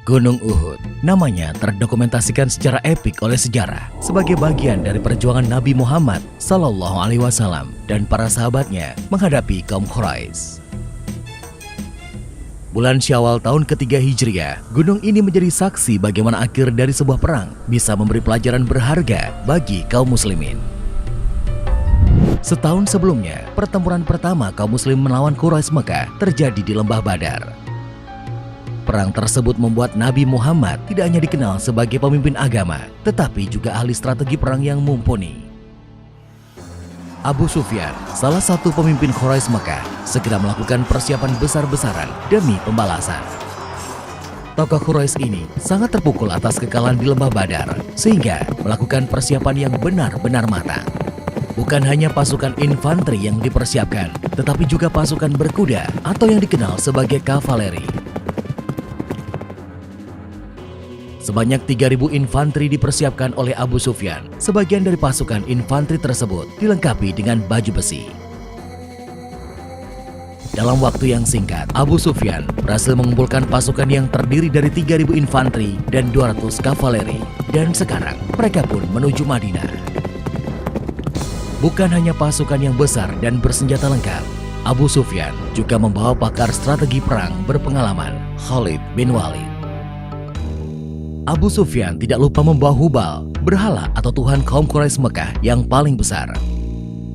Gunung Uhud, namanya terdokumentasikan secara epik oleh sejarah sebagai bagian dari perjuangan Nabi Muhammad SAW dan para sahabatnya menghadapi kaum Quraisy. Bulan Syawal tahun ketiga Hijriah, gunung ini menjadi saksi bagaimana akhir dari sebuah perang bisa memberi pelajaran berharga bagi kaum muslimin. Setahun sebelumnya, pertempuran pertama kaum muslim melawan Quraisy Mekah terjadi di Lembah Badar. Perang tersebut membuat Nabi Muhammad tidak hanya dikenal sebagai pemimpin agama, tetapi juga ahli strategi perang yang mumpuni. Abu Sufyan, salah satu pemimpin Quraisy Mekah, segera melakukan persiapan besar-besaran demi pembalasan. Tokoh Quraisy ini sangat terpukul atas kekalahan di Lembah Badar, sehingga melakukan persiapan yang benar-benar matang. Bukan hanya pasukan infanteri yang dipersiapkan, tetapi juga pasukan berkuda atau yang dikenal sebagai kavaleri. Sebanyak 3.000 infanteri dipersiapkan oleh Abu Sufyan. Sebagian dari pasukan infanteri tersebut dilengkapi dengan baju besi. Dalam waktu yang singkat, Abu Sufyan berhasil mengumpulkan pasukan yang terdiri dari 3.000 infanteri dan 200 kavaleri. Dan sekarang, mereka pun menuju Madinah. Bukan hanya pasukan yang besar dan bersenjata lengkap, Abu Sufyan juga membawa pakar strategi perang berpengalaman, Khalid bin Walid. Abu Sufyan tidak lupa membawa Hubal, berhala atau tuhan kaum Quraisy Mekah yang paling besar.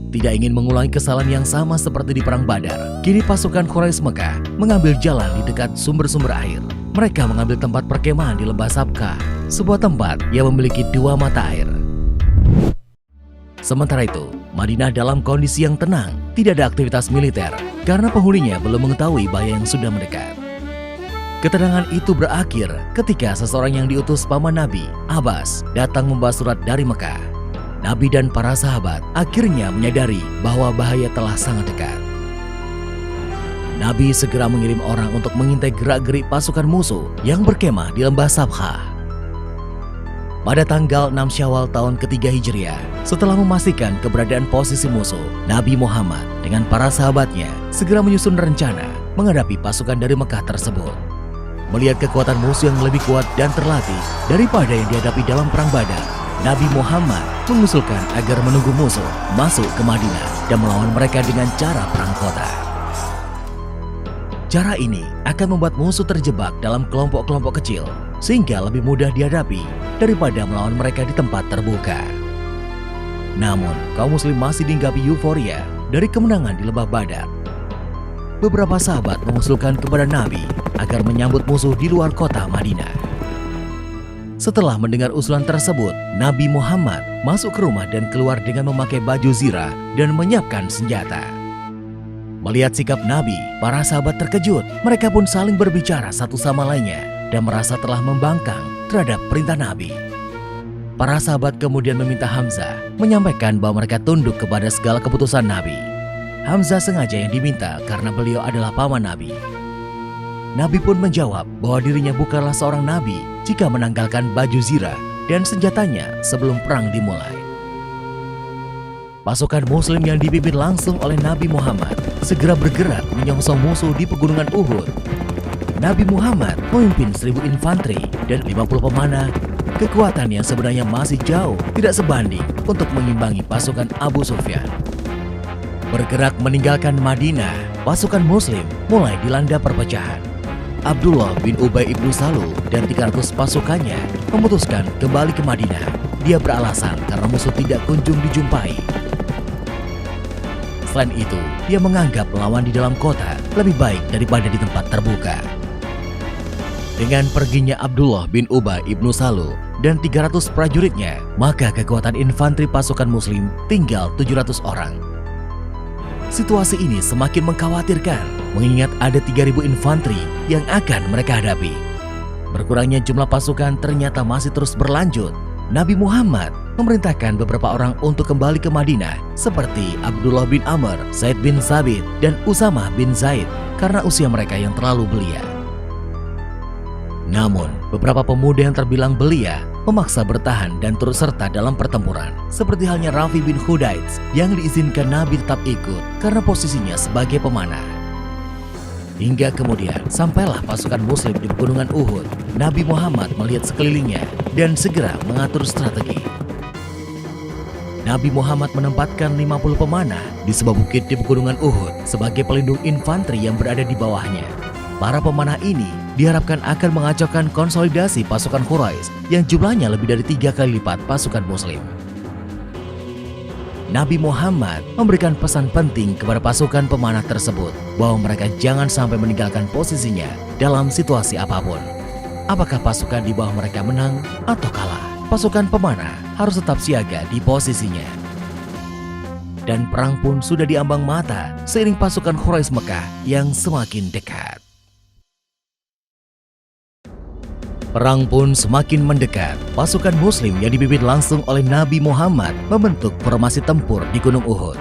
Tidak ingin mengulangi kesalahan yang sama seperti di Perang Badar, kini pasukan Quraisy Mekah mengambil jalan di dekat sumber-sumber air. Mereka mengambil tempat perkemahan di Lembah Sabkhah, sebuah tempat yang memiliki 2 mata air. Sementara itu, Madinah dalam kondisi yang tenang, tidak ada aktivitas militer, karena penghuninya belum mengetahui bahaya yang sudah mendekat. Ketenangan itu berakhir ketika seseorang yang diutus paman Nabi, Abbas, datang membawa surat dari Mekah. Nabi dan para sahabat akhirnya menyadari bahwa bahaya telah sangat dekat. Nabi segera mengirim orang untuk mengintai gerak-gerik pasukan musuh yang berkemah di Lembah Sabkhah. Pada tanggal 6 Syawal tahun ketiga Hijriah, setelah memastikan keberadaan posisi musuh, Nabi Muhammad dengan para sahabatnya segera menyusun rencana menghadapi pasukan dari Mekah tersebut. Melihat kekuatan musuh yang lebih kuat dan terlatih daripada yang dihadapi dalam Perang Badar, Nabi Muhammad mengusulkan agar menunggu musuh masuk ke Madinah dan melawan mereka dengan cara perang kota. Cara ini akan membuat musuh terjebak dalam kelompok-kelompok kecil, sehingga lebih mudah dihadapi daripada melawan mereka di tempat terbuka. Namun, kaum muslim masih dihinggapi euforia dari kemenangan di Lembah Badar. Beberapa sahabat mengusulkan kepada Nabi agar menyambut musuh di luar kota Madinah. Setelah mendengar usulan tersebut, Nabi Muhammad masuk ke rumah dan keluar dengan memakai baju zirah dan menyiapkan senjata. Melihat sikap Nabi, para sahabat terkejut. Mereka pun saling berbicara satu sama lainnya dan merasa telah membangkang terhadap perintah Nabi. Para sahabat kemudian meminta Hamzah menyampaikan bahwa mereka tunduk kepada segala keputusan Nabi. Hamzah sengaja yang diminta karena beliau adalah paman Nabi. Nabi pun menjawab bahwa dirinya bukanlah seorang nabi jika menanggalkan baju zirah dan senjatanya sebelum perang dimulai. Pasukan muslim yang dipimpin langsung oleh Nabi Muhammad segera bergerak menyongsong musuh di pegunungan Uhud. Nabi Muhammad memimpin 1.000 infanteri dan 50 pemanah. Kekuatan yang sebenarnya masih jauh tidak sebanding untuk mengimbangi pasukan Abu Sufyan. Bergerak meninggalkan Madinah, pasukan muslim mulai dilanda perpecahan. Abdullah bin Ubay ibnu Salul dan 300 pasukannya memutuskan kembali ke Madinah. Dia beralasan karena musuh tidak kunjung dijumpai. Selain itu, dia menganggap melawan di dalam kota lebih baik daripada di tempat terbuka. Dengan perginya Abdullah bin Ubay ibnu Salul dan 300 prajuritnya, maka kekuatan infanteri pasukan muslim tinggal 700 orang. Situasi ini semakin mengkhawatirkan, mengingat ada 3.000 infanteri yang akan mereka hadapi. Berkurangnya jumlah pasukan ternyata masih terus berlanjut. Nabi Muhammad memerintahkan beberapa orang untuk kembali ke Madinah, seperti Abdullah bin Amr, Zaid bin Sabit, dan Usamah bin Zaid, karena usia mereka yang terlalu belia. Namun, beberapa pemuda yang terbilang belia memaksa bertahan dan turut serta dalam pertempuran, seperti halnya Rafi bin Khudaits yang diizinkan Nabi tetap ikut karena posisinya sebagai pemanah. Hingga kemudian sampailah pasukan muslim di pegunungan Uhud. Nabi Muhammad melihat sekelilingnya dan segera mengatur strategi. Nabi Muhammad menempatkan 50 pemanah di sebuah bukit di pegunungan Uhud sebagai pelindung infanteri yang berada di bawahnya. Para pemanah ini diharapkan akan mengacaukan konsolidasi pasukan Quraisy yang jumlahnya lebih dari 3 kali lipat pasukan muslim. Nabi Muhammad memberikan pesan penting kepada pasukan pemanah tersebut bahwa mereka jangan sampai meninggalkan posisinya dalam situasi apapun. Apakah pasukan di bawah mereka menang atau kalah, pasukan pemanah harus tetap siaga di posisinya. Dan perang pun sudah diambang mata seiring pasukan Quraisy Mekah yang semakin dekat. Perang pun semakin mendekat. Pasukan muslim yang dipimpin langsung oleh Nabi Muhammad membentuk formasi tempur di Gunung Uhud.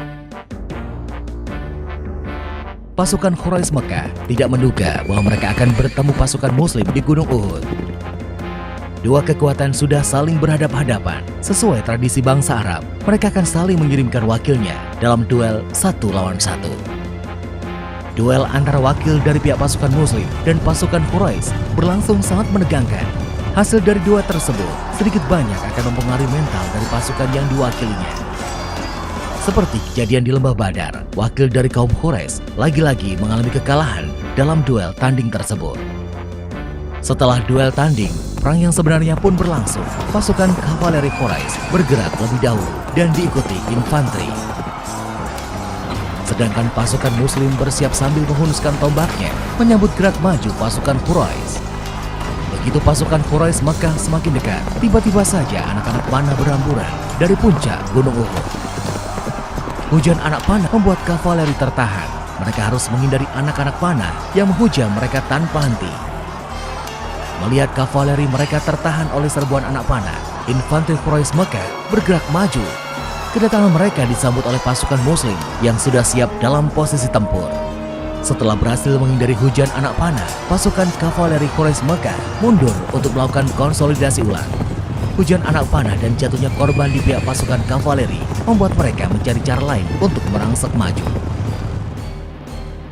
Pasukan Quraisy Mekah tidak menduga bahwa mereka akan bertemu pasukan muslim di Gunung Uhud. Dua kekuatan sudah saling berhadap-hadapan. Sesuai tradisi bangsa Arab, mereka akan saling mengirimkan wakilnya dalam duel 1 lawan 1. Duel antara wakil dari pihak pasukan muslim dan pasukan Quraisy berlangsung sangat menegangkan. Hasil dari duel tersebut sedikit banyak akan mempengaruhi mental dari pasukan yang diwakilinya. Seperti kejadian di Lembah Badar, wakil dari kaum Quraisy lagi-lagi mengalami kekalahan dalam duel tanding tersebut. Setelah duel tanding, perang yang sebenarnya pun berlangsung. Pasukan kavaleri Quraisy bergerak lebih dahulu dan diikuti infanteri. Sedangkan pasukan muslim bersiap sambil menghunuskan tombaknya menyambut gerak maju pasukan Quraisy. Begitu pasukan Quraisy Mekah semakin dekat, tiba-tiba saja anak-anak panah berhamburan dari puncak Gunung Uhud. Hujan anak panah membuat kavaleri tertahan. Mereka harus menghindari anak-anak panah yang menghujam mereka tanpa henti. Melihat kavaleri mereka tertahan oleh serbuan anak panah, infanteri Quraisy Mekah bergerak maju. Kedatangan mereka disambut oleh pasukan muslim yang sudah siap dalam posisi tempur. Setelah berhasil menghindari hujan anak panah, pasukan kavaleri Quraisy Mekah mundur untuk melakukan konsolidasi ulang. Hujan anak panah dan jatuhnya korban di pihak pasukan kavaleri membuat mereka mencari cara lain untuk merangsek maju.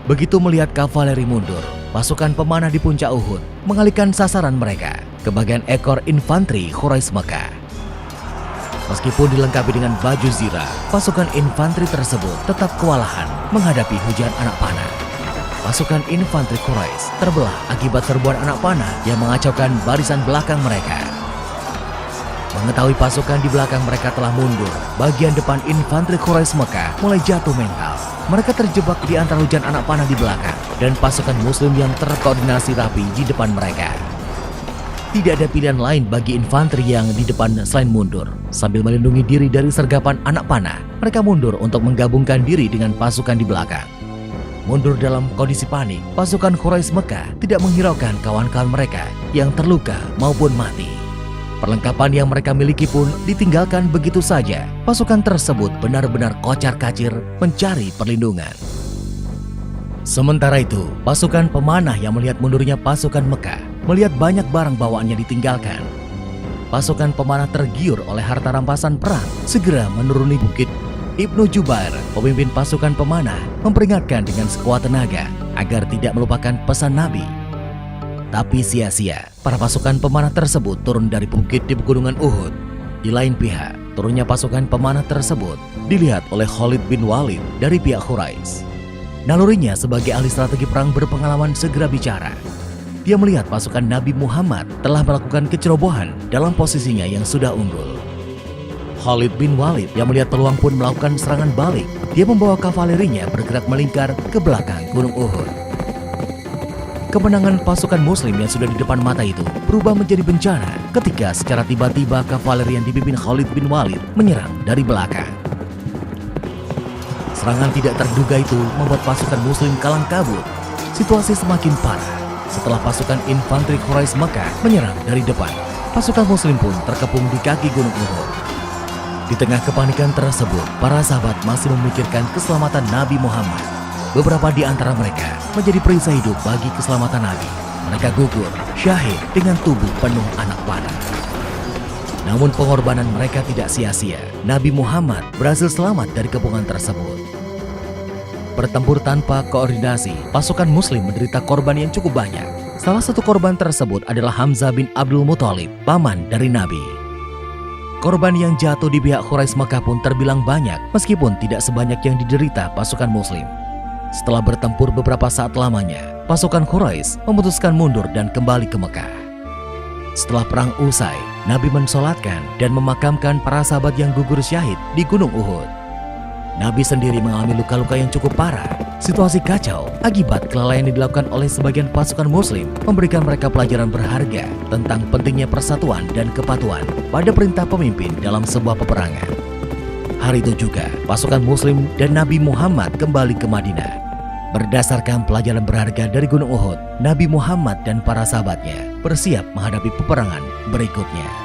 Begitu melihat kavaleri mundur, pasukan pemanah di puncak Uhud mengalihkan sasaran mereka ke bagian ekor infanteri Quraisy Mekah. Meskipun dilengkapi dengan baju zirah, pasukan infanteri tersebut tetap kewalahan menghadapi hujan anak panah. Pasukan infanteri Quraisy terbelah akibat serbuan anak panah yang mengacaukan barisan belakang mereka. Mengetahui pasukan di belakang mereka telah mundur, bagian depan infanteri Quraisy Mekah mulai jatuh mental. Mereka terjebak di antara hujan anak panah di belakang dan pasukan muslim yang terkoordinasi rapi di depan mereka. Tidak ada pilihan lain bagi infanteri yang di depan selain mundur. Sambil melindungi diri dari sergapan anak panah, mereka mundur untuk menggabungkan diri dengan pasukan di belakang. Mundur dalam kondisi panik, pasukan Quraisy Mekah tidak menghiraukan kawan-kawan mereka yang terluka maupun mati. Perlengkapan yang mereka miliki pun ditinggalkan begitu saja. Pasukan tersebut benar-benar kocar-kacir mencari perlindungan. Sementara itu, pasukan pemanah yang melihat mundurnya pasukan Mekah melihat banyak barang bawaannya ditinggalkan. Pasukan pemanah tergiur oleh harta rampasan perang, segera menuruni bukit. Ibnu Jubair, pemimpin pasukan pemanah, memperingatkan dengan sekuat tenaga agar tidak melupakan pesan Nabi. Tapi sia-sia, para pasukan pemanah tersebut turun dari bukit di pegunungan Uhud. Di lain pihak, turunnya pasukan pemanah tersebut dilihat oleh Khalid bin Walid dari pihak Quraisy. Nalurinya sebagai ahli strategi perang berpengalaman segera bicara. Dia melihat pasukan Nabi Muhammad telah melakukan kecerobohan dalam posisinya yang sudah unggul. Khalid bin Walid yang melihat peluang pun melakukan serangan balik. Dia membawa kavalerinya bergerak melingkar ke belakang Gunung Uhud. Kemenangan pasukan muslim yang sudah di depan mata itu berubah menjadi bencana ketika secara tiba-tiba kavaleri yang dipimpin Khalid bin Walid menyerang dari belakang. Serangan tidak terduga itu membuat pasukan muslim kalang kabut. Situasi semakin parah setelah pasukan infanteri Quraisy Mekah menyerang dari depan. Pasukan muslim pun terkepung di kaki Gunung Uhud. Di tengah kepanikan tersebut, para sahabat masih memikirkan keselamatan Nabi Muhammad. Beberapa di antara mereka menjadi perisai hidup bagi keselamatan Nabi. Mereka gugur, syahid dengan tubuh penuh anak panah. Namun pengorbanan mereka tidak sia-sia. Nabi Muhammad berhasil selamat dari kepungan tersebut. bertempur tanpa koordinasi, pasukan Muslim menderita korban yang cukup banyak. Salah satu korban tersebut adalah Hamzah bin Abdul Muthalib, paman dari Nabi. Korban yang jatuh di pihak Quraisy Mekah pun terbilang banyak, meskipun tidak sebanyak yang diderita pasukan Muslim. Setelah bertempur beberapa saat lamanya, pasukan Quraisy memutuskan mundur dan kembali ke Mekah. Setelah perang usai, Nabi mensolatkan dan memakamkan para sahabat yang gugur syahid di Gunung Uhud. Nabi sendiri mengalami luka-luka yang cukup parah. Situasi kacau akibat kelalaian yang dilakukan oleh sebagian pasukan Muslim memberikan mereka pelajaran berharga tentang pentingnya persatuan dan kepatuhan pada perintah pemimpin dalam sebuah peperangan. Hari itu juga, pasukan Muslim dan Nabi Muhammad kembali ke Madinah. Berdasarkan pelajaran berharga dari Gunung Uhud, Nabi Muhammad dan para sahabatnya bersiap menghadapi peperangan berikutnya.